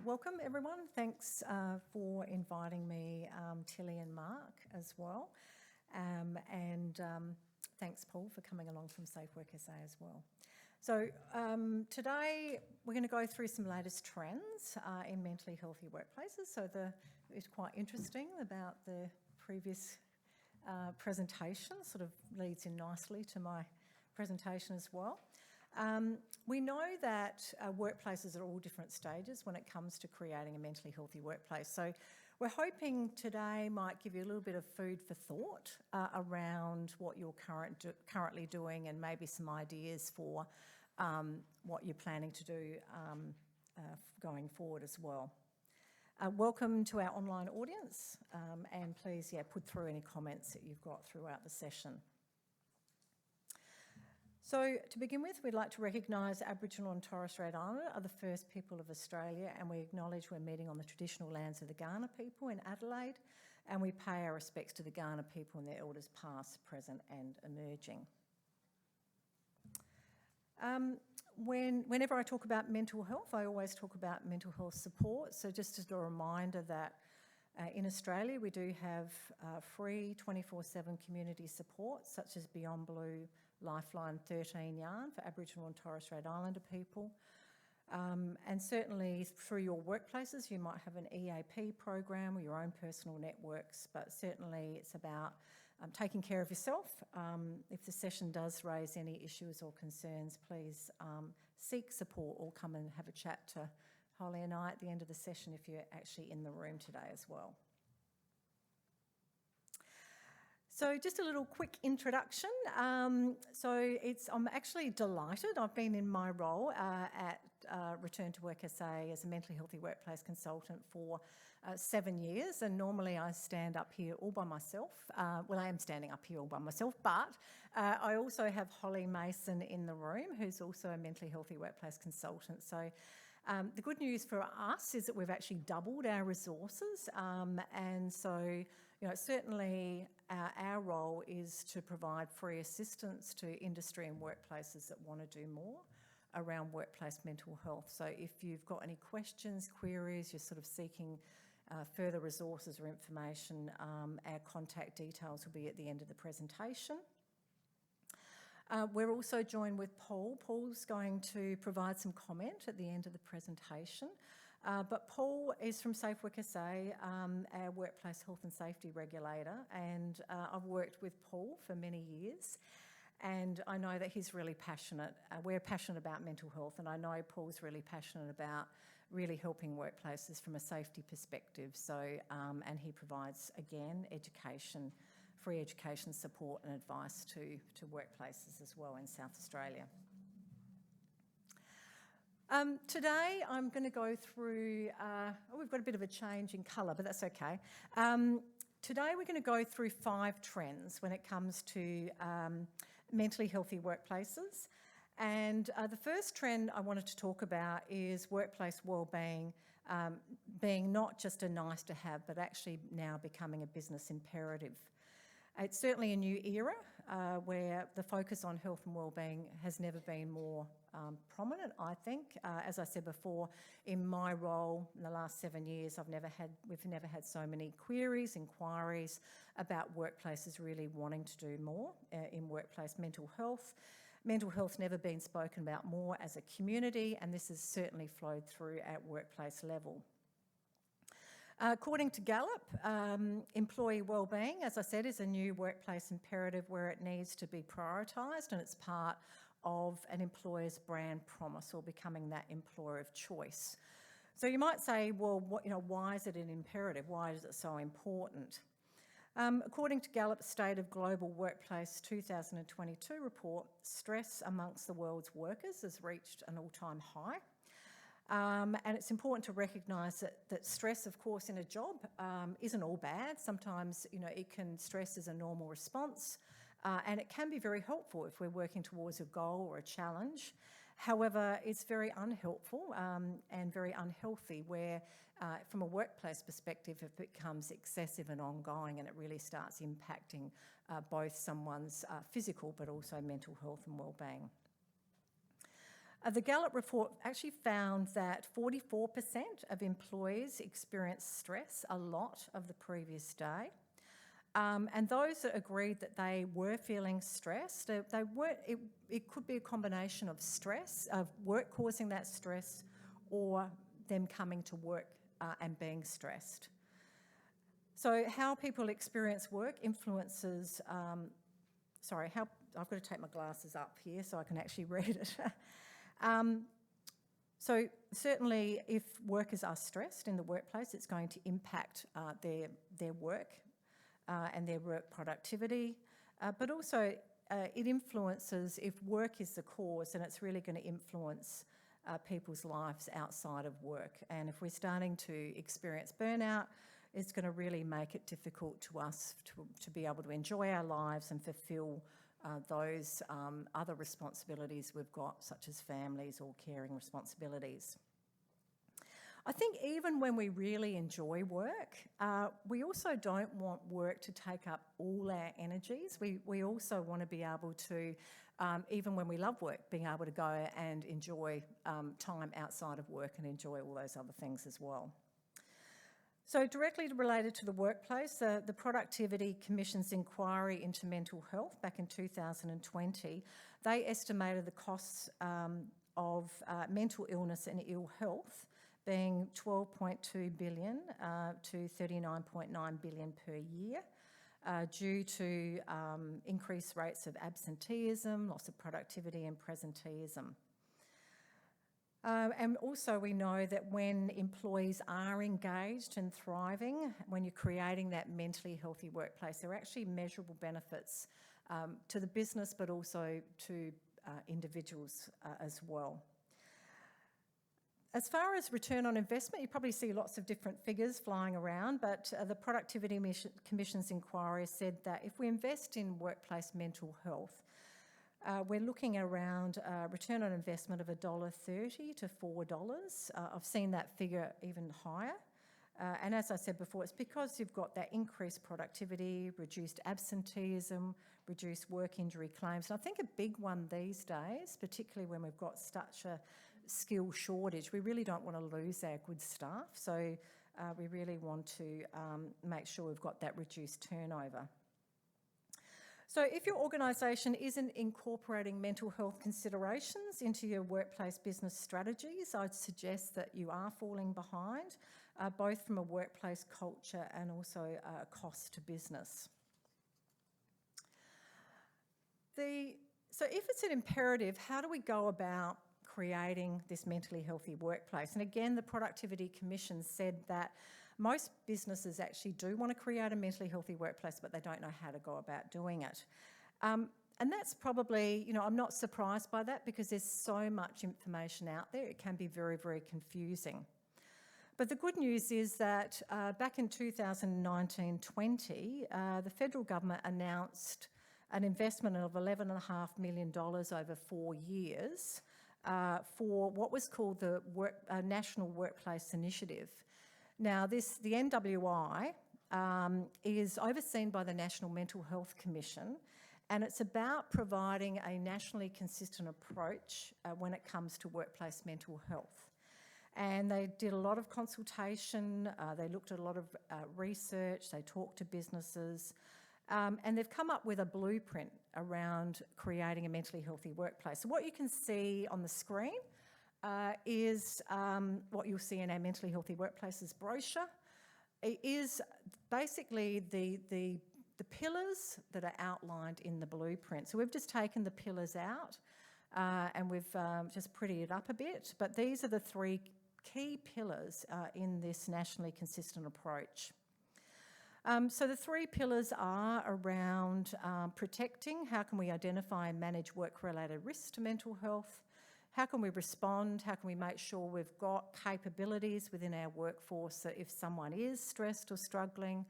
Welcome everyone. Thanks for inviting me, Tilly and Mark as well. Thanks Paul for coming along from SafeWork SA as well. So today we're going to go through some latest trends in mentally healthy workplaces. So it's quite interesting about the previous presentation, sort of leads in nicely to my presentation as well. We know that workplaces are all different stages when it comes to creating a mentally healthy workplace. So we're hoping today might give you a little bit of food for thought around what you're currently doing and maybe some ideas for what you're planning to do going forward as well. Welcome to our online audience and please put through any comments that you've got throughout the session. So to begin with, we'd like to recognise Aboriginal and Torres Strait Islander are the first people of Australia, and we acknowledge we're meeting on the traditional lands of the Kaurna people in Adelaide, and we pay our respects to the Kaurna people and their elders past, present and emerging. Whenever I talk about mental health, I always talk about mental health support. So just as a reminder that in Australia we do have free 24/7 community support such as Beyond Blue, Lifeline, 13 Yarn for Aboriginal and Torres Strait Islander people. And certainly through your workplaces you might have an EAP program or your own personal networks, but certainly it's about taking care of yourself. If the session does raise any issues or concerns, please seek support or come and have a chat to Holly and I at the end of the session if you're actually in the room today as well. So just a little quick introduction. I'm actually delighted. I've been in my role at ReturnToWorkSA as a mentally healthy workplace consultant for 7 years, and normally I stand up here all by myself. Well, I am standing up here all by myself, but I also have Holly Mason in the room, who's also a mentally healthy workplace consultant. So the good news for us is that we've actually doubled our resources, and so certainly our role is to provide free assistance to industry and workplaces that want to do more around workplace mental health. So if you've got any questions, queries, you're sort of seeking further resources or information, our contact details will be at the end of the presentation. We're also joined with Paul. Paul's going to provide some comment at the end of the presentation. But Paul is from SafeWork SA, our workplace health and safety regulator, and I've worked with Paul for many years, and I know that he's really passionate. We're passionate about mental health, and I know Paul's really passionate about really helping workplaces from a safety perspective. So, and he provides, again, free education support and advice to workplaces as well in South Australia. Today I'm going to go through, we've got a bit of a change in colour, but that's okay. Today we're going to go through 5 trends when it comes to mentally healthy workplaces. And the first trend I wanted to talk about is workplace wellbeing being not just a nice to have, but actually now becoming a business imperative. It's certainly a new era where the focus on health and wellbeing has never been more prominent, I think. As I said before, in my role in the last 7 years, we've never had so many inquiries about workplaces really wanting to do more in workplace mental health. Mental health's never been spoken about more as a community, and this has certainly flowed through at workplace level. According to Gallup, employee wellbeing, as I said, is a new workplace imperative where it needs to be prioritised, and it's part of an employer's brand promise or becoming that employer of choice. So you might say, well, why is it an imperative? Why is it so important? According to Gallup's State of Global Workplace 2022 report, stress amongst the world's workers has reached an all-time high. And it's important to recognise that stress, of course, in a job isn't all bad. Sometimes, stress is a normal response and it can be very helpful if we're working towards a goal or a challenge. However, it's very unhelpful and very unhealthy where, from a workplace perspective, it becomes excessive and ongoing and it really starts impacting both someone's physical but also mental health and wellbeing. The Gallup report actually found that 44% of employees experienced stress a lot of the previous day. And those that agreed that they were feeling stressed, they weren't, it could be a combination of stress, of work causing that stress, or them coming to work and being stressed. So how people experience work influences, I've got to take my glasses up here so I can actually read it. So certainly if workers are stressed in the workplace, it's going to impact their work and their work productivity, but also it influences, if work is the cause, then it's really going to influence people's lives outside of work. And if we're starting to experience burnout, it's going to really make it difficult to us to be able to enjoy our lives and fulfil those other responsibilities we've got, such as families or caring responsibilities. I think even when we really enjoy work, we also don't want work to take up all our energies. We also want to be able to, even when we love work, being able to go and enjoy time outside of work and enjoy all those other things as well. So directly related to the workplace, the Productivity Commission's inquiry into mental health back in 2020, they estimated the costs of mental illness and ill health being $12.2 billion to $39.9 billion per year due to increased rates of absenteeism, loss of productivity and presenteeism. And also we know that when employees are engaged and thriving, when you're creating that mentally healthy workplace, there are actually measurable benefits to the business but also to individuals as well. As far as return on investment, you probably see lots of different figures flying around, but the Productivity Commission's inquiry said that if we invest in workplace mental health, we're looking around return on investment of $1.30 to $4. I've seen that figure even higher. And as I said before, it's because you've got that increased productivity, reduced absenteeism, reduced work injury claims. And I think a big one these days, particularly when we've got such a skill shortage, we really don't want to lose our good staff. So we really want to make sure we've got that reduced turnover. So if your organisation isn't incorporating mental health considerations into your workplace business strategies, I'd suggest that you are falling behind, both from a workplace culture and also a cost to business. So if it's an imperative, how do we go about creating this mentally healthy workplace? And again, the Productivity Commission said that most businesses actually do want to create a mentally healthy workplace, but they don't know how to go about doing it. And that's probably, I'm not surprised by that because there's so much information out there. It can be very, very confusing. But the good news is that back in 2019-20, the federal government announced an investment of $11.5 million over 4 years for what was called the National Workplace Initiative. Now, the NWI is overseen by the National Mental Health Commission, and it's about providing a nationally consistent approach when it comes to workplace mental health. And they did a lot of consultation, they looked at a lot of research, they talked to businesses, and they've come up with a blueprint around creating a mentally healthy workplace. So what you can see on the screen is what you'll see in our Mentally Healthy Workplaces brochure. It is basically the pillars that are outlined in the blueprint. So we've just taken the pillars out and we've just prettied it up a bit, but these are the 3 key pillars in this nationally consistent approach. So the 3 pillars are around protecting. How can we identify and manage work-related risks to mental health? How can we respond? How can we make sure we've got capabilities within our workforce that if someone is stressed or struggling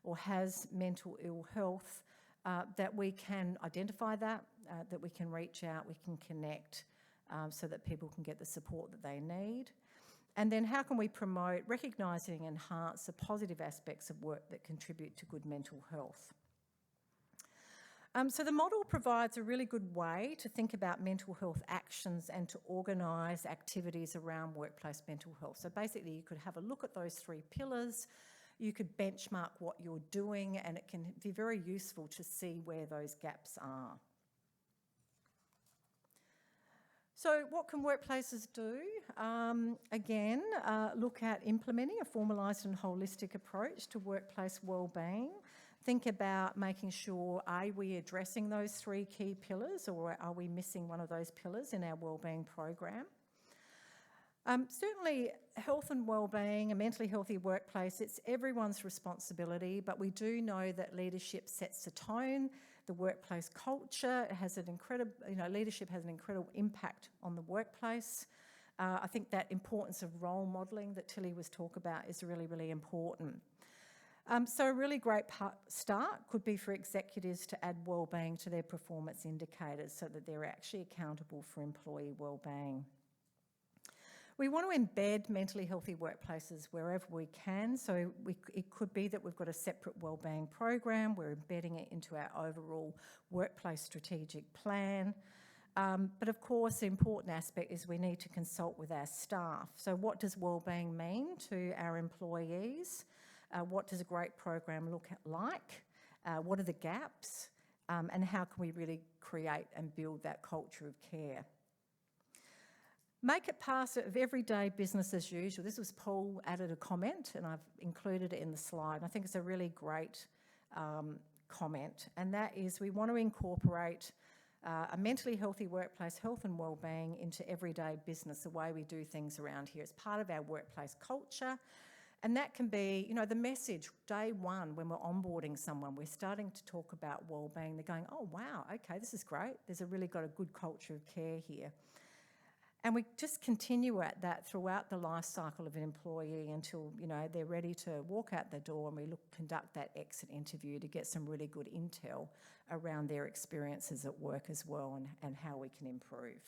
or has mental ill health, that we can identify that we can reach out, we can connect so that people can get the support that they need. And then how can we promote, recognising and enhance the positive aspects of work that contribute to good mental health? So the model provides a really good way to think about mental health actions and to organise activities around workplace mental health. So basically you could have a look at those 3 pillars, you could benchmark what you're doing, and it can be very useful to see where those gaps are. So what can workplaces do? Again, look at implementing a formalised and holistic approach to workplace wellbeing. Think about making sure, are we addressing those 3 key pillars, or are we missing one of those pillars in our wellbeing program? Certainly health and wellbeing, a mentally healthy workplace, it's everyone's responsibility, but we do know that leadership sets the tone, the workplace culture has an incredible, leadership has an incredible impact on the workplace. I think that importance of role modelling that Tilly was talking about is really, really important. So a really great start could be for executives to add wellbeing to their performance indicators so that they're actually accountable for employee wellbeing. We want to embed mentally healthy workplaces wherever we can. So it could be that we've got a separate wellbeing program, we're embedding it into our overall workplace strategic plan. But of course, the important aspect is we need to consult with our staff. So what does wellbeing mean to our employees? What does a great program look like? What are the gaps? And how can we really create and build that culture of care? Make it part of everyday business as usual. This was Paul added a comment and I've included it in the slide. I think it's a really great comment, and that is we want to incorporate a mentally healthy workplace, health and wellbeing into everyday business, the way we do things around here. It's part of our workplace culture, and that can be, the message day one when we're onboarding someone, we're starting to talk about wellbeing. They're going, oh wow, okay, this is great. There's really got a good culture of care here. And we just continue at that throughout the life cycle of an employee until, they're ready to walk out the door, and we conduct that exit interview to get some really good intel around their experiences at work as well, and how we can improve.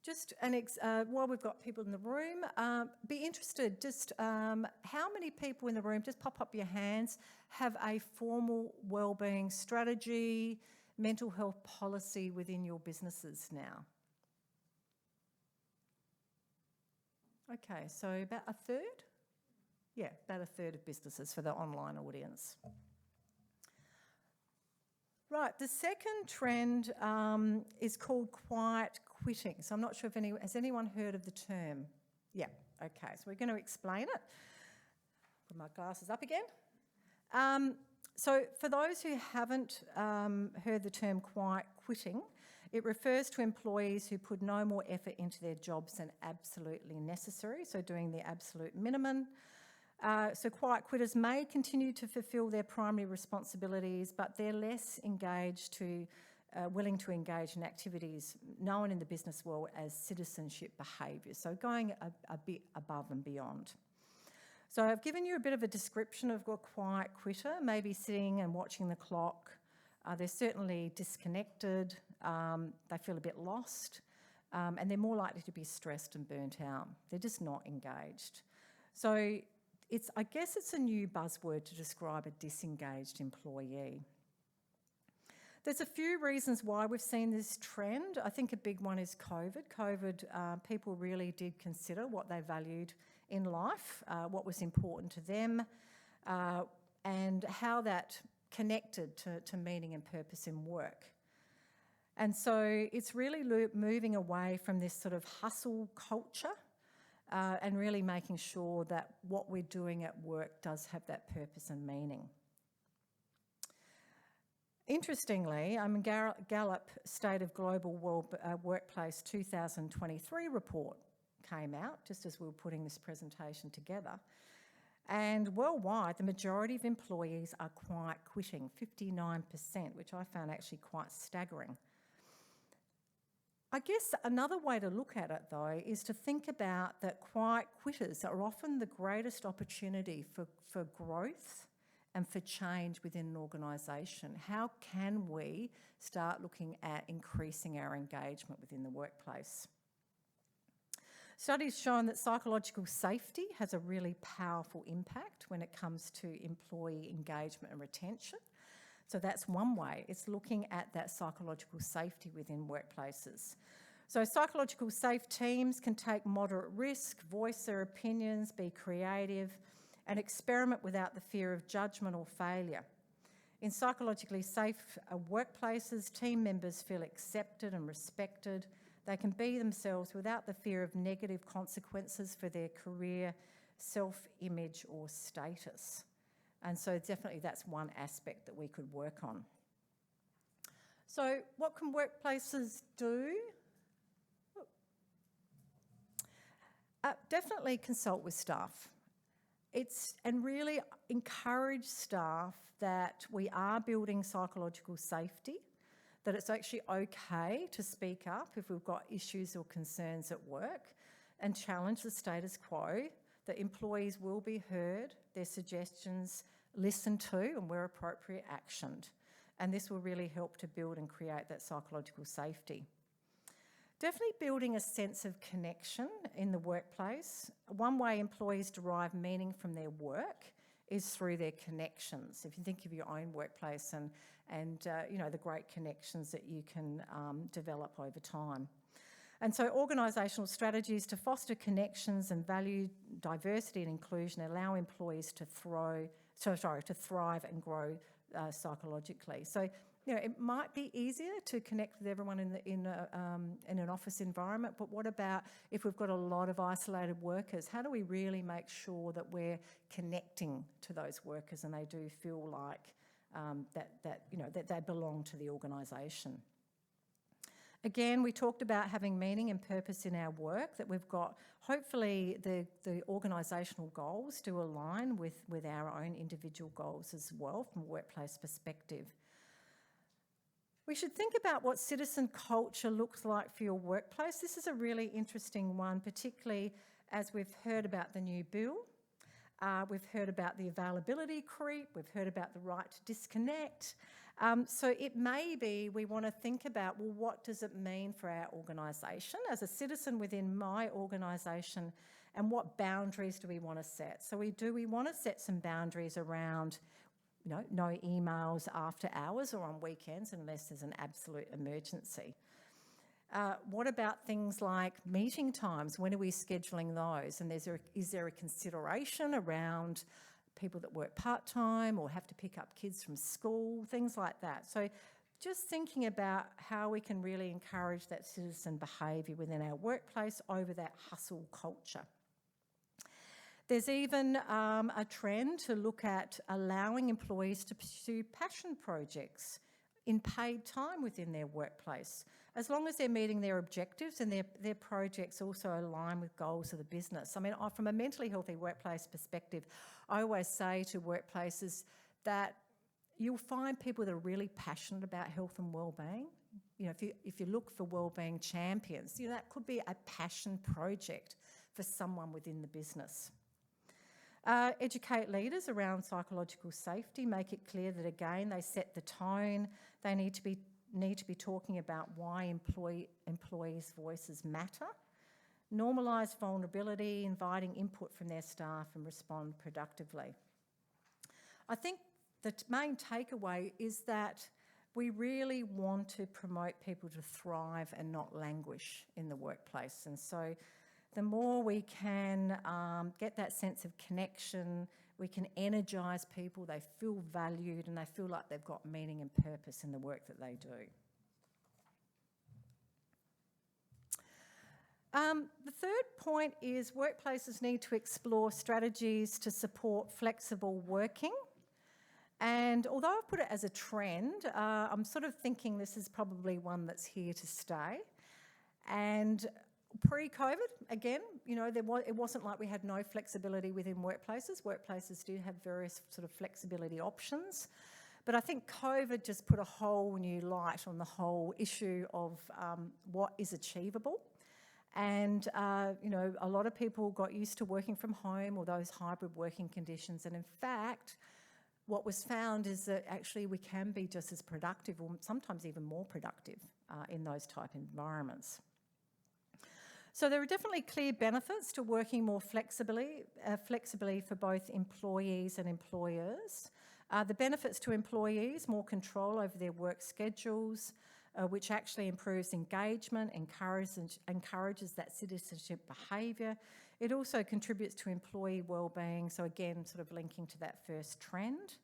Just while we've got people in the room, be interested, just how many people in the room, just pop up your hands, have a formal wellbeing strategy, mental health policy within your businesses now? Okay, so about a third? Yeah, about a third of businesses for the online audience. Right, the second trend is called quiet quitting. So I'm not sure if has anyone heard of the term? Yeah, okay, so we're going to explain it. Put my glasses up again. So for those who haven't heard the term quiet quitting, it refers to employees who put no more effort into their jobs than absolutely necessary, so doing the absolute minimum. So quiet quitters may continue to fulfil their primary responsibilities, but they're less engaged willing to engage in activities known in the business world as citizenship behaviour, so going a bit above and beyond. So I've given you a bit of a description of a quiet quitter, maybe sitting and watching the clock. They're certainly disconnected, they feel a bit lost, and they're more likely to be stressed and burnt out. They're just not engaged. So I guess it's a new buzzword to describe a disengaged employee. There's a few reasons why we've seen this trend. I think a big one is COVID. People really did consider what they valued in life, what was important to them, and how that connected to meaning and purpose in work. And so it's really moving away from this sort of hustle culture and really making sure that what we're doing at work does have that purpose and meaning. Interestingly, Gallup State of Global Workplace 2023 report came out just as we were putting this presentation together. And worldwide, the majority of employees are quiet quitting, 59%, which I found actually quite staggering. I guess another way to look at it, though, is to think about that quiet quitters are often the greatest opportunity for growth and for change within an organisation. How can we start looking at increasing our engagement within the workplace? Studies shown that psychological safety has a really powerful impact when it comes to employee engagement and retention. So that's one way. It's looking at that psychological safety within workplaces. So psychological safe teams can take moderate risk, voice their opinions, be creative, and experiment without the fear of judgment or failure. In psychologically safe workplaces, team members feel accepted and respected. They can be themselves without the fear of negative consequences for their career, self-image or status. And so definitely that's one aspect that we could work on. So what can workplaces do? Definitely consult with staff. And really encourage staff that we are building psychological safety, that it's actually okay to speak up if we've got issues or concerns at work, and challenge the status quo, that employees will be heard, their suggestions listened to and where appropriate actioned. And this will really help to build and create that psychological safety. Definitely building a sense of connection in the workplace. One way employees derive meaning from their work is through their connections. If you think of your own workplace and the great connections that you can develop over time. And so organisational strategies to foster connections and value diversity and inclusion allow employees to thrive and grow psychologically. So, it might be easier to connect with everyone in an office environment, but what about if we've got a lot of isolated workers? How do we really make sure that we're connecting to those workers and they do feel like that they belong to the organisation? Again, we talked about having meaning and purpose in our work, that we've got, hopefully the organisational goals do align with our own individual goals as well from a workplace perspective. We should think about what citizen culture looks like for your workplace. This is a really interesting one, particularly as we've heard about the new bill. We've heard about the availability creep. We've heard about the right to disconnect. So it may be we want to think about, well, what does it mean for our organisation as a citizen within my organisation, and what boundaries do we want to set? So we want to set some boundaries around no emails after hours or on weekends unless there's an absolute emergency. What about things like meeting times? When are we scheduling those? And is there a consideration around people that work part-time or have to pick up kids from school, things like that? So just thinking about how we can really encourage that citizen behaviour within our workplace over that hustle culture. There's even a trend to look at allowing employees to pursue passion projects in paid time within their workplace, as long as they're meeting their objectives and their projects also align with goals of the business. I mean, from a mentally healthy workplace perspective, I always say to workplaces that you'll find people that are really passionate about health and wellbeing. If you look for wellbeing champions, that could be a passion project for someone within the business. Educate leaders around psychological safety, make it clear that, again, they set the tone. They need to be talking about why employees' voices matter. Normalise vulnerability, inviting input from their staff, and respond productively. I think the main takeaway is that we really want to promote people to thrive and not languish in the workplace. And so the more we can get that sense of connection, we can energise people, they feel valued and they feel like they've got meaning and purpose in the work that they do. The third point is workplaces need to explore strategies to support flexible working. And although I've put it as a trend, I'm sort of thinking this is probably one that's here to stay. And pre-COVID, again, it wasn't like we had no flexibility within workplaces. Workplaces do have various sort of flexibility options. But I think COVID just put a whole new light on the whole issue of what is achievable. And, a lot of people got used to working from home or those hybrid working conditions. And in fact, what was found is that actually we can be just as productive or sometimes even more productive in those type environments. So there are definitely clear benefits to working more flexibly for both employees and employers. The benefits to employees: more control over their work schedules, which actually improves engagement, encourages that citizenship behaviour. It also contributes to employee wellbeing, so again, sort of linking to that first trend.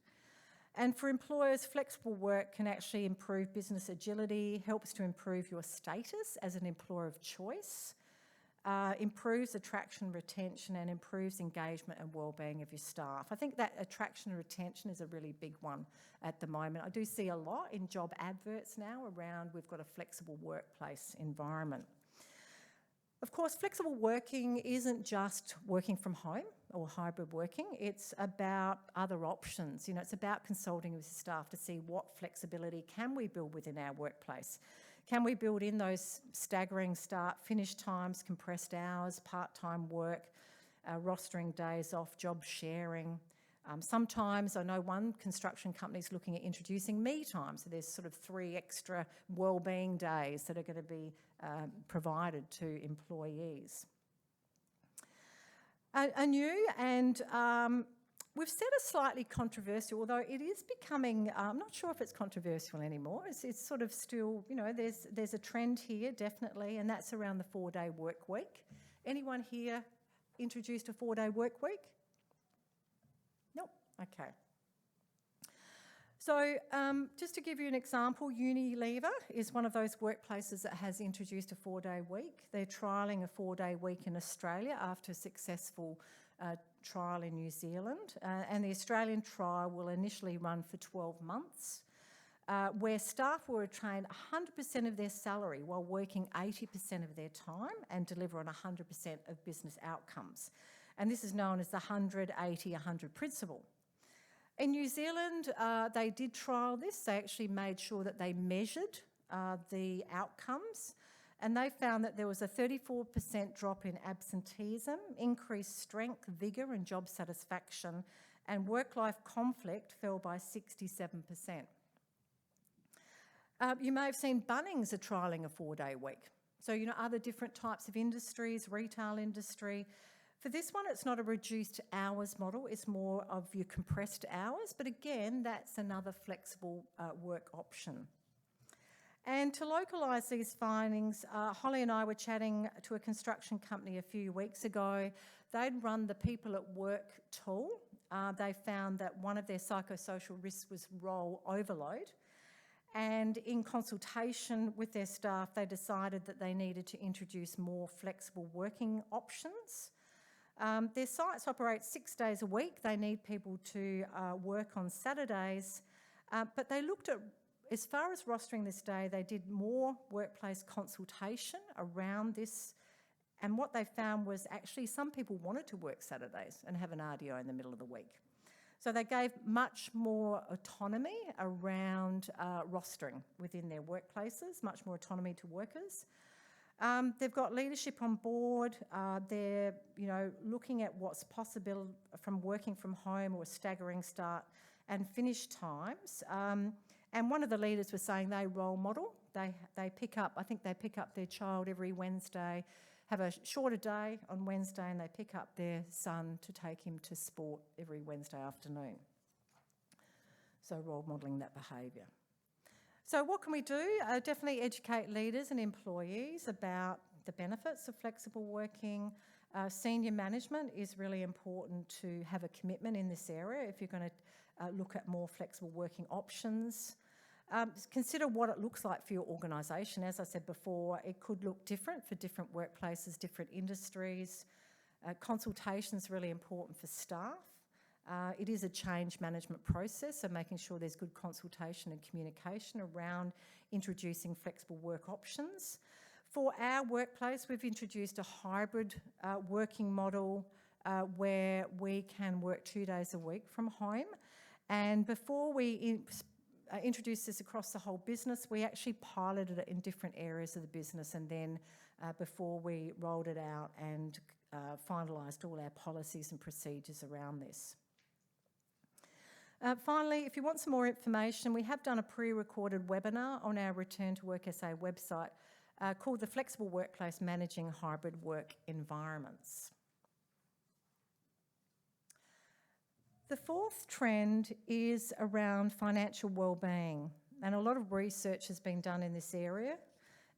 And for employers, flexible work can actually improve business agility, helps to improve your status as an employer of choice, improves attraction, retention, and improves engagement and wellbeing of your staff. I think that attraction and retention is a really big one at the moment. I do see a lot in job adverts now around we've got a flexible workplace environment. Of course, flexible working isn't just working from home or hybrid working. It's about other options. You know, it's about consulting with staff to see what flexibility can we build within our workplace. Can we build in those staggering start-finish times, compressed hours, part-time work, rostering days off, job sharing? Sometimes I know one construction company is looking at introducing me time, so there's sort of 3 extra wellbeing days that are going to be provided to employees. A new and we've said a slightly controversial, although it is becoming, I'm not sure if it's controversial anymore. It's sort of still, you know, there's a trend here, definitely, and that's around the 4-day work week. Anyone here introduced a 4-day work week? Nope. Okay. So just to give you an example, Unilever is one of those workplaces that has introduced a 4-day week. They're trialling a 4-day week in Australia after a successful trial in New Zealand, and the Australian trial will initially run for 12 months, where staff will retain 100% of their salary while working 80% of their time and deliver on 100% of business outcomes. And this is known as the 100-80-100 principle. In New Zealand, they did trial this. They actually made sure that they measured the outcomes, and they found that there was a 34% drop in absenteeism, increased strength, vigour and job satisfaction, and work-life conflict fell by 67%. You may have seen Bunnings are trialling a 4-day week. So, you know, other different types of industries, retail industry. For this one, it's not a reduced hours model, it's more of your compressed hours, but again, that's another flexible work option. And to localise these findings, Holly and I were chatting to a construction company a few weeks ago. They'd run the People at Work tool. They found that one of their psychosocial risks was role overload. And in consultation with their staff, they decided that they needed to introduce more flexible working options. Their sites operate 6 days a week. They need people to work on Saturdays, but they looked at, as far as rostering this day, they did more workplace consultation around this, and what they found was actually some people wanted to work Saturdays and have an RDO in the middle of the week. So they gave much more autonomy around rostering within their workplaces, much more autonomy to workers. They've got leadership on board. They're, you know, looking at what's possible from working from home or staggering start and finish times. And one of the leaders was saying they role model. They pick up, I think they pick up their child every Wednesday, have a shorter day on Wednesday, and they pick up their son to take him to sport every Wednesday afternoon. So role modelling that behaviour. So what can we do? Definitely educate leaders and employees about the benefits of flexible working. Senior management is really important to have a commitment in this area if you're going to look at more flexible working options. Consider what it looks like for your organisation. As I said before, it could look different for different workplaces, different industries. Consultation is really important for staff. It is a change management process, so making sure there's good consultation and communication around introducing flexible work options. For our workplace, we've introduced a hybrid working model where we can work 2 days a week from home. And before we introduced this across the whole business, we actually piloted it in different areas of the business, and then before we rolled it out and finalised all our policies and procedures around this. Finally, if you want some more information, we have done a pre-recorded webinar on our ReturnToWorkSA website called the Flexible Workplace Managing Hybrid Work Environments. The fourth trend is around financial wellbeing, and a lot of research has been done in this area,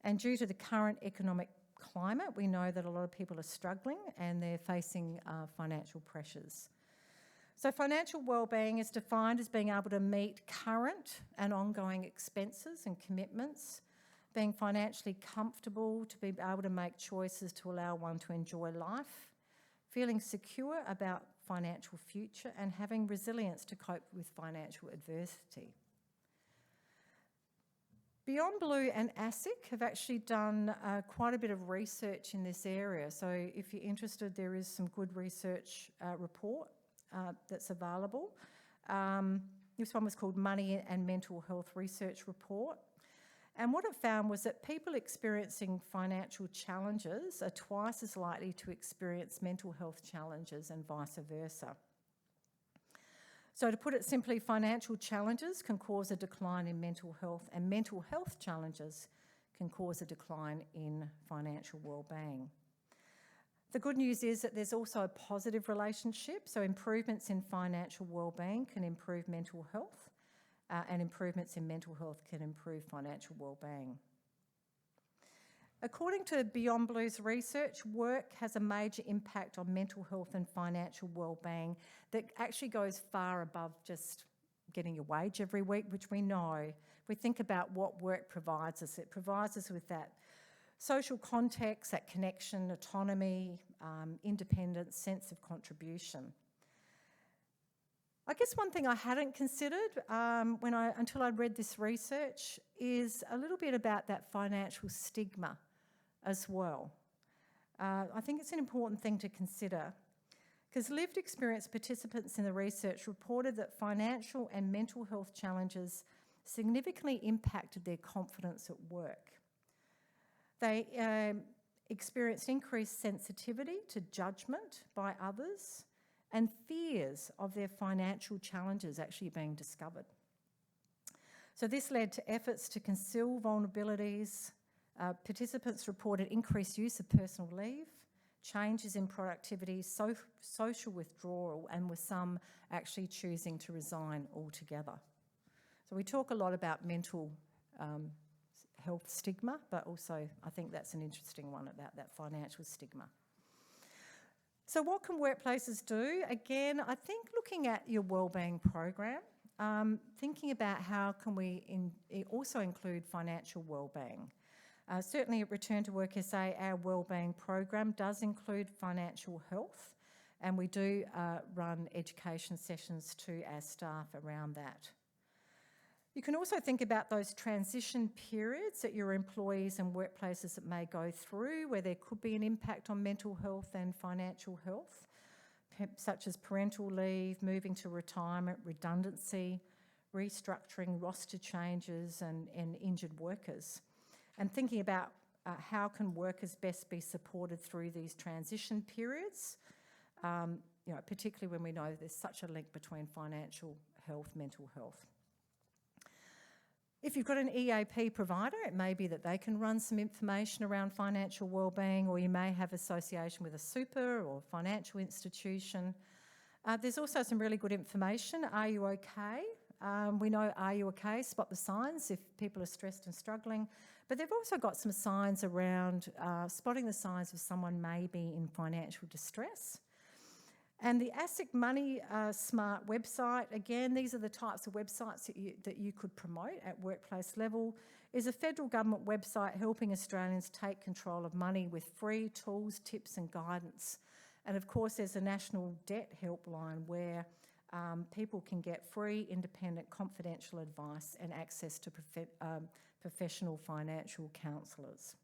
and due to the current economic climate, we know that a lot of people are struggling and they're facing financial pressures. So financial wellbeing is defined as being able to meet current and ongoing expenses and commitments, being financially comfortable to be able to make choices to allow one to enjoy life, feeling secure about financial future, and having resilience to cope with financial adversity. Beyond Blue and ASIC have actually done quite a bit of research in this area. So if you're interested, there is some good research report that's available. This one was called Money and Mental Health Research Report. And what it found was that people experiencing financial challenges are twice as likely to experience mental health challenges and vice versa. So to put it simply, financial challenges can cause a decline in mental health, and mental health challenges can cause a decline in financial wellbeing. The good news is that there's also a positive relationship, so improvements in financial wellbeing can improve mental health, and improvements in mental health can improve financial wellbeing. According to Beyond Blue's research, work has a major impact on mental health and financial wellbeing that actually goes far above just getting your wage every week, which we know. If we think about what work provides us, it provides us with that social context, that connection, autonomy, independence, sense of contribution. I guess one thing I hadn't considered until I read this research is a little bit about that financial stigma as well. I think it's an important thing to consider because lived experience participants in the research reported that financial and mental health challenges significantly impacted their confidence at work. They experienced increased sensitivity to judgment by others and fears of their financial challenges actually being discovered. So this led to efforts to conceal vulnerabilities. Participants reported increased use of personal leave, changes in productivity, social withdrawal, and with some actually choosing to resign altogether. So we talk a lot about mental health stigma, but also I think that's an interesting one about that financial stigma. So what can workplaces do? Again, I think looking at your wellbeing program, thinking about how can we also include financial wellbeing. Certainly at ReturnToWorkSA, our wellbeing program does include financial health, and we do run education sessions to our staff around that. You can also think about those transition periods that your employees and workplaces that may go through where there could be an impact on mental health and financial health, such as parental leave, moving to retirement, redundancy, restructuring, roster changes and injured workers. And thinking about how can workers best be supported through these transition periods, particularly when we know there's such a link between financial health, mental health. If you've got an EAP provider, it may be that they can run some information around financial wellbeing, or you may have association with a super or financial institution. There's also some really good information. Are you okay? We know Are You Okay? Spot the signs if people are stressed and struggling. But they've also got some signs around spotting the signs if someone may be in financial distress. And the ASIC Money Smart website, again, these are the types of websites that you could promote at workplace level, is a federal government website helping Australians take control of money with free tools, tips and guidance. And of course, there's a national debt helpline where people can get free, independent, confidential advice and access to professional financial counsellors.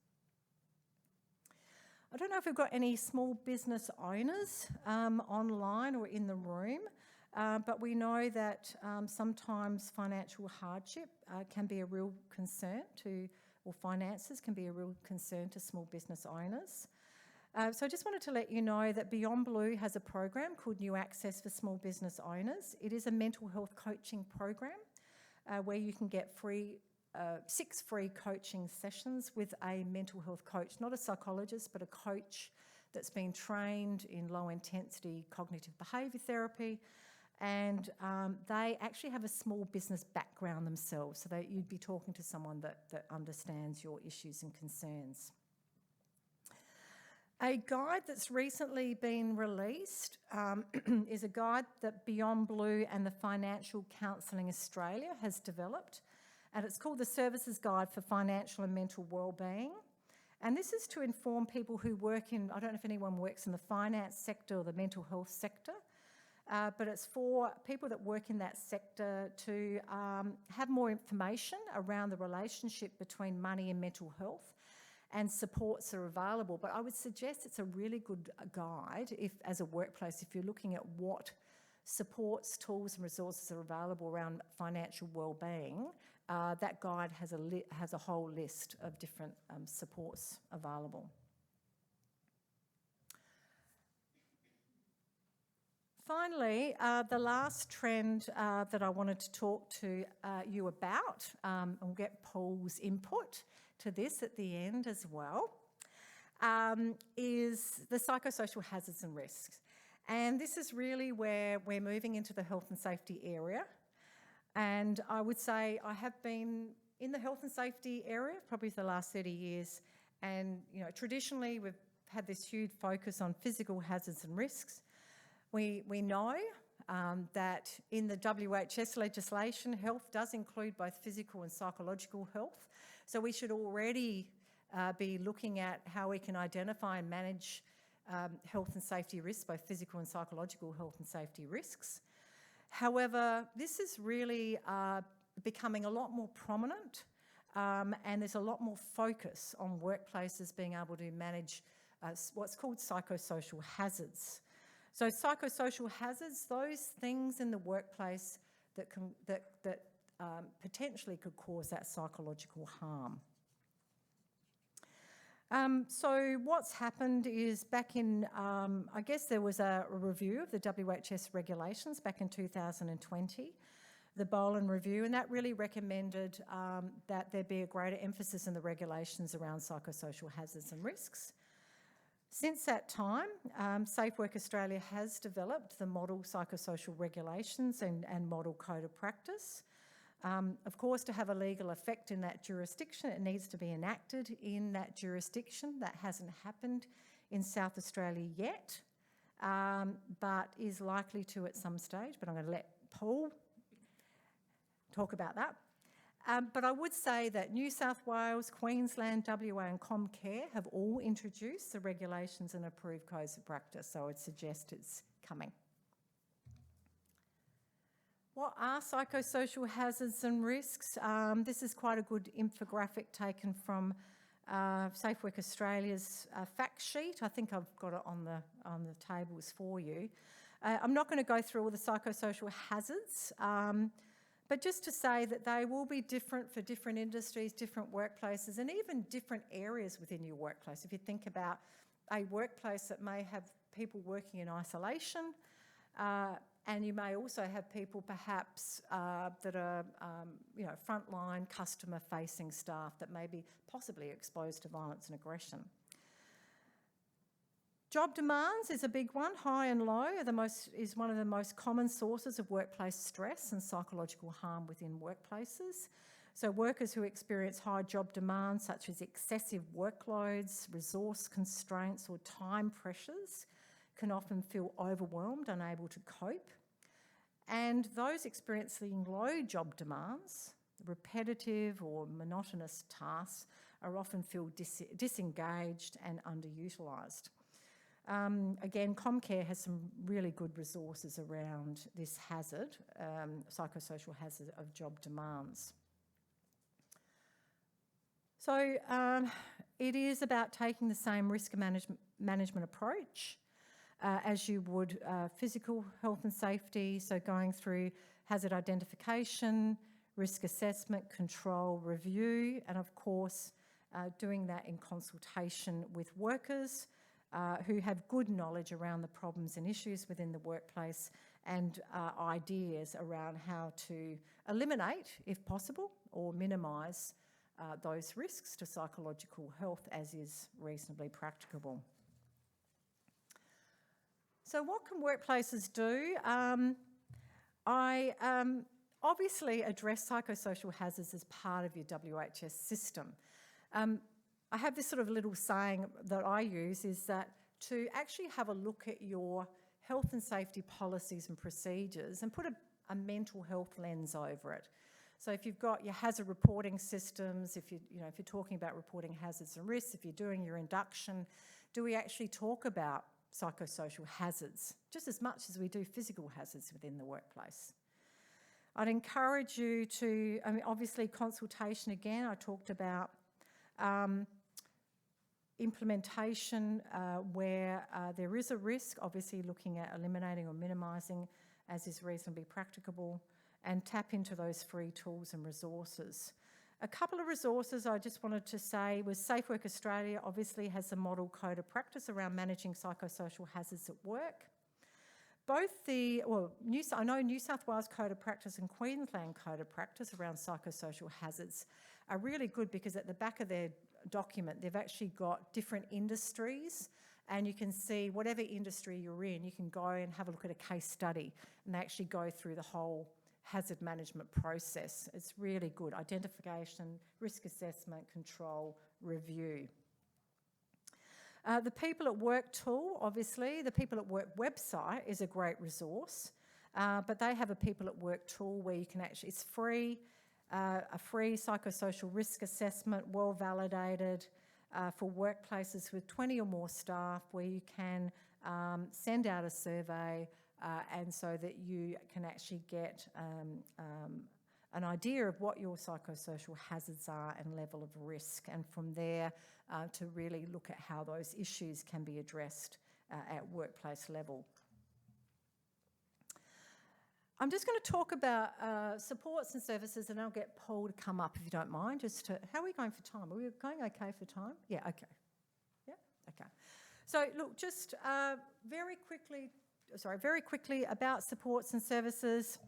I don't know if we've got any small business owners online or in the room, but we know that sometimes financial hardship can be a real concern or finances can be a real concern to small business owners. So I just wanted to let you know that Beyond Blue has a program called New Access for Small Business Owners. It is a mental health coaching program where you can get free 6 free coaching sessions with a mental health coach, not a psychologist, but a coach that's been trained in low-intensity cognitive behaviour therapy, and they actually have a small business background themselves, so that you'd be talking to someone that understands your issues and concerns. A guide that's recently been released is a guide that Beyond Blue and the Financial Counselling Australia has developed, and it's called the Services Guide for Financial and Mental Wellbeing. And this is to inform people who work in, I don't know if anyone works in the finance sector or the mental health sector, but it's for people that work in that sector to have more information around the relationship between money and mental health, and supports are available. But I would suggest it's a really good guide if, as a workplace, if you're looking at what supports, tools and resources are available around financial wellbeing, that guide has a whole list of different supports available. Finally, the last trend that I wanted to talk to you about, and we'll get Paul's input to this at the end as well, is the psychosocial hazards and risks. And this is really where we're moving into the health and safety area. And I would say I have been in the health and safety area probably for the last 30 years. And, you know, traditionally we've had this huge focus on physical hazards and risks. We know that in the WHS legislation, health does include both physical and psychological health. So we should already be looking at how we can identify and manage health and safety risks, both physical and psychological health and safety risks. However, this is really becoming a lot more prominent, and there's a lot more focus on workplaces being able to manage what's called psychosocial hazards. So psychosocial hazards, those things in the workplace that potentially could cause that psychological harm. So what's happened is back in, I guess there was a review of the WHS regulations back in 2020, the Boland Review, and that really recommended that there be a greater emphasis in the regulations around psychosocial hazards and risks. Since that time, SafeWork Australia has developed the model psychosocial regulations and model code of practice. Of course, to have a legal effect in that jurisdiction, it needs to be enacted in that jurisdiction. That hasn't happened in South Australia yet, but is likely to at some stage, but I'm going to let Paul talk about that. But I would say that New South Wales, Queensland, WA and Comcare have all introduced the regulations and approved codes of practice, so I would suggest it's coming. What are psychosocial hazards and risks? This is quite a good infographic taken from SafeWork Australia's fact sheet. I think I've got it on the tables for you. I'm not going to go through all the psychosocial hazards, but just to say that they will be different for different industries, different workplaces, and even different areas within your workplace. If you think about a workplace that may have people working in isolation, and you may also have people perhaps that are, frontline customer-facing staff that may be possibly exposed to violence and aggression. Job demands is a big one. High and low is one of the most common sources of workplace stress and psychological harm within workplaces. So workers who experience high job demands, such as excessive workloads, resource constraints or time pressures, can often feel overwhelmed, unable to cope. And those experiencing low job demands, repetitive or monotonous tasks, are often feel disengaged and underutilised. Again, Comcare has some really good resources around this hazard, psychosocial hazard of job demands. So it is about taking the same risk management approach as you would physical health and safety, so going through hazard identification, risk assessment, control, review, and of course doing that in consultation with workers who have good knowledge around the problems and issues within the workplace and ideas around how to eliminate, if possible, or minimise those risks to psychological health as is reasonably practicable. So what can workplaces do? I obviously address psychosocial hazards as part of your WHS system. I have this sort of little saying that I use is that to actually have a look at your health and safety policies and procedures and put a mental health lens over it. So if you've got your hazard reporting systems, if you're talking about reporting hazards and risks, if you're doing your induction, do we actually talk about psychosocial hazards just as much as we do physical hazards within the workplace? I'd encourage you to, obviously consultation again, I talked about implementation where there is a risk, obviously looking at eliminating or minimising as is reasonably practicable, and tap into those free tools and resources. A couple of resources I just wanted to say was SafeWork Australia obviously has a model code of practice around managing psychosocial hazards at work. I know New South Wales Code of Practice and Queensland Code of Practice around psychosocial hazards are really good because at the back of their document they've actually got different industries, and you can see whatever industry you're in, you can go and have a look at a case study and they actually go through the whole hazard management process. It's really good. Identification, risk assessment, control, review. The People at Work tool, obviously, the People at Work website is a great resource, but they have a People at Work tool where you can actually, it's free, a free psychosocial risk assessment, well validated for workplaces with 20 or more staff, where you can send out a survey and so that you can actually get an idea of what your psychosocial hazards are and level of risk, and from there to really look at how those issues can be addressed at workplace level. I'm just going to talk about supports and services, and I'll get Paul to come up if you don't mind. How are we going for time? Are we going okay for time? Yeah, okay. Yeah, okay. So look, just very quickly about supports and services.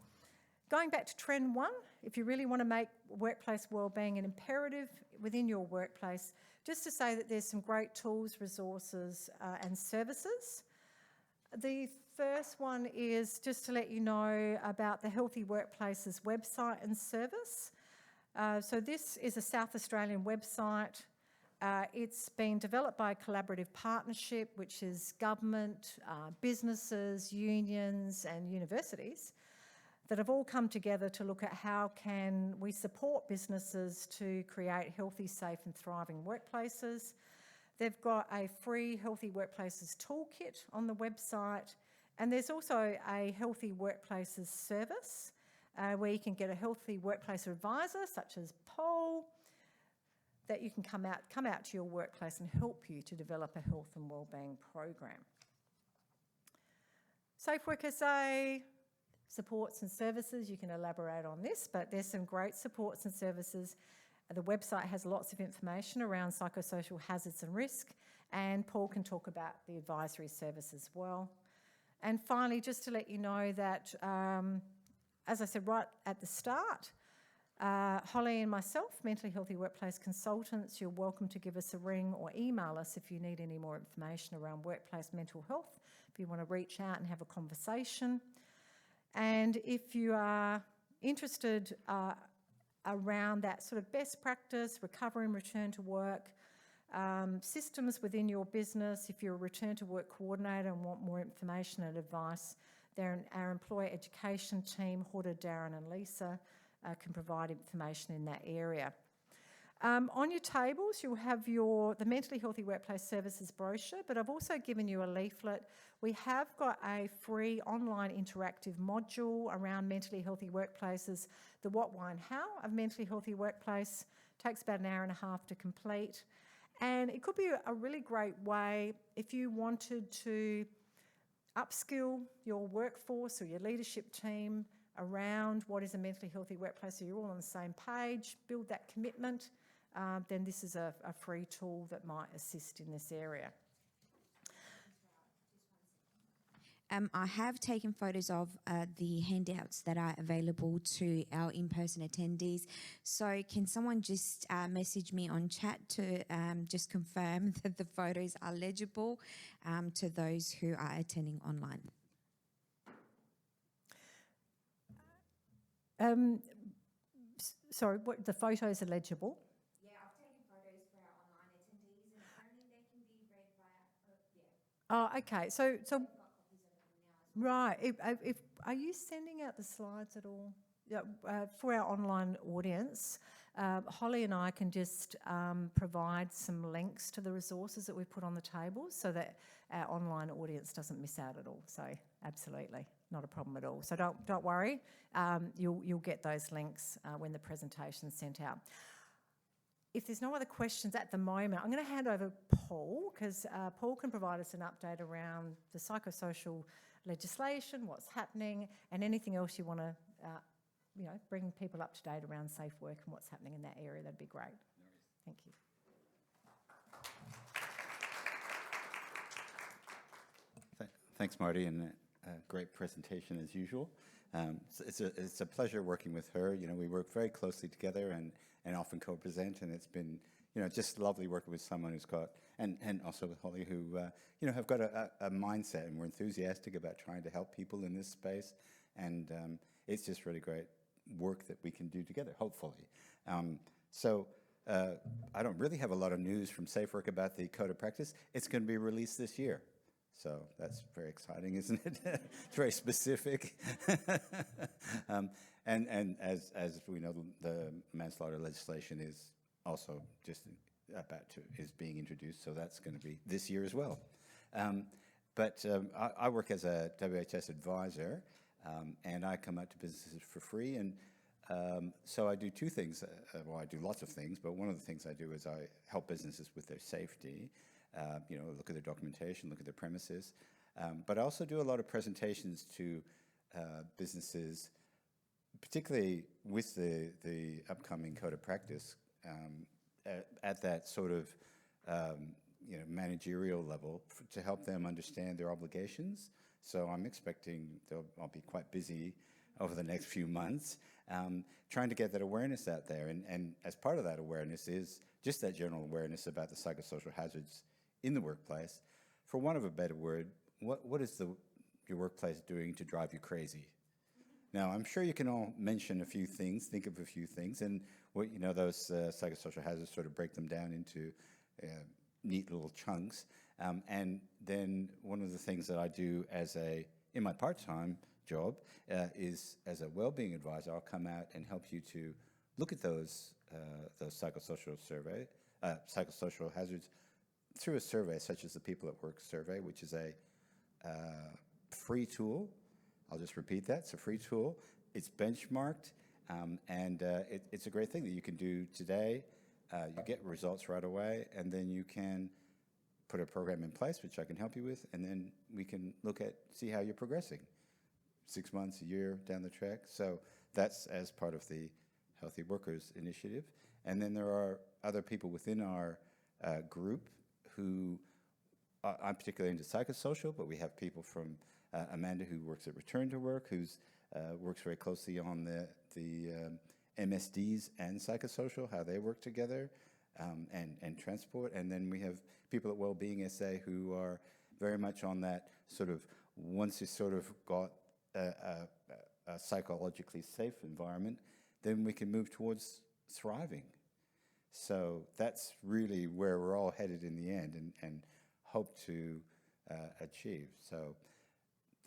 Going back to trend 1, if you really want to make workplace wellbeing an imperative within your workplace, just to say that there's some great tools, resources and services. The first one is just to let you know about the Healthy Workplaces website and service. So this is a South Australian website. It's been developed by a collaborative partnership, which is government, businesses, unions and universities that have all come together to look at how can we support businesses to create healthy, safe and thriving workplaces. They've got a free Healthy Workplaces toolkit on the website, and there's also a Healthy Workplaces service where you can get a Healthy Workplace Advisor, such as Paul, that you can come out to your workplace and help you to develop a health and wellbeing program. SafeWork SA, supports and services, you can elaborate on this, but there's some great supports and services. The website has lots of information around psychosocial hazards and risk, and Paul can talk about the advisory service as well. And finally, just to let you know that, as I said right at the start, Holly and myself, Mentally Healthy Workplace Consultants, you're welcome to give us a ring or email us if you need any more information around workplace mental health, if you want to reach out and have a conversation. And if you are interested around that sort of best practice, recovery and return to work, systems within your business, if you're a return to work coordinator and want more information and advice, our employer education team, Huda, Darren and Lisa, can provide information in that area. On your tables, you'll have the Mentally Healthy Workplace Services brochure, but I've also given you a leaflet. We have got a free online interactive module around mentally healthy workplaces, the what, why and how of Mentally Healthy Workplace. Takes about an hour and a half to complete. And it could be a really great way if you wanted to upskill your workforce or your leadership team around what is a mentally healthy workplace, so you're all on the same page, build that commitment, then this is a free tool that might assist in this area. I have taken photos of the handouts that are available to our in-person attendees. So can someone just message me on chat to just confirm that the photos are legible to those who are attending online? Sorry, what, the photos are legible? Yeah, I've taken photos for our online attendees, and apparently they can be read via, Oh, okay. So I've got copies of them now as well. right. If are you sending out the slides at all? Yeah, for our online audience, Holly and I can just provide some links to the resources that we put on the table so that our online audience doesn't miss out at all. So absolutely, not a problem at all. So don't worry, you'll get those links when the presentation's sent out. If there's no other questions at the moment, I'm going to hand over Paul, because Paul can provide us an update around the psychosocial legislation, what's happening, and anything else you want to, bring people up to date around safe work and what's happening in that area. That'd be great. Thank you. Thanks, Marty, and a great presentation as usual. It's a pleasure working with her. You know, we work very closely together and often co-present, and it's been, just lovely working with someone who's got, and also with Holly, who, have got a mindset, and we're enthusiastic about trying to help people in this space, and it's just really great work that we can do together, hopefully. I don't really have a lot of news from SafeWork about the code of practice. It's going to be released this year. So that's very exciting, isn't it? It's very specific. And as we know, the manslaughter legislation is also just is being introduced, so that's going to be this year as well. I work as a WHS Advisor, and I come out to businesses for free, and so I do two things. Well, I do lots of things, but one of the things I do is I help businesses with their safety. Look at their documentation, look at their premises. But I also do a lot of presentations to businesses, particularly with the upcoming code of practice, at that sort of managerial level to help them understand their obligations. So I'm expecting I'll be quite busy over the next few months trying to get that awareness out there. And as part of that awareness is just that general awareness about the psychosocial hazards in the workplace. For want of a better word, what is your workplace doing to drive you crazy? Now, I'm sure you can all mention a few things, think of a few things, and those psychosocial hazards, sort of break them down into neat little chunks. And then one of the things that I do in my part-time job is as a well-being advisor, I'll come out and help you to look at those psychosocial hazards through a survey such as the People at Work survey, which is a free tool. I'll just repeat that. It's a free tool. It's benchmarked, and it's a great thing that you can do today. You get results right away, and then you can put a program in place, which I can help you with, and then we can see how you're progressing 6 months, a year down the track. So that's as part of the Healthy Workers Initiative. And then there are other people within our group who I'm particularly into psychosocial, but we have people from Amanda, who works at Return to Work, who's works very closely on the MSDs and psychosocial, how they work together, and transport. And then we have people at Wellbeing SA who are very much on that sort of, once you sort of got a psychologically safe environment, then we can move towards thriving. So that's really where we're all headed in the end, and hope to achieve. So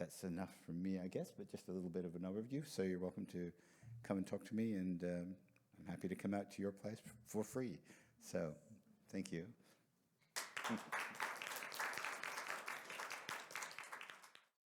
that's enough from me, I guess, but just a little bit of an overview. So you're welcome to come and talk to me, and I'm happy to come out to your place for free. So thank you.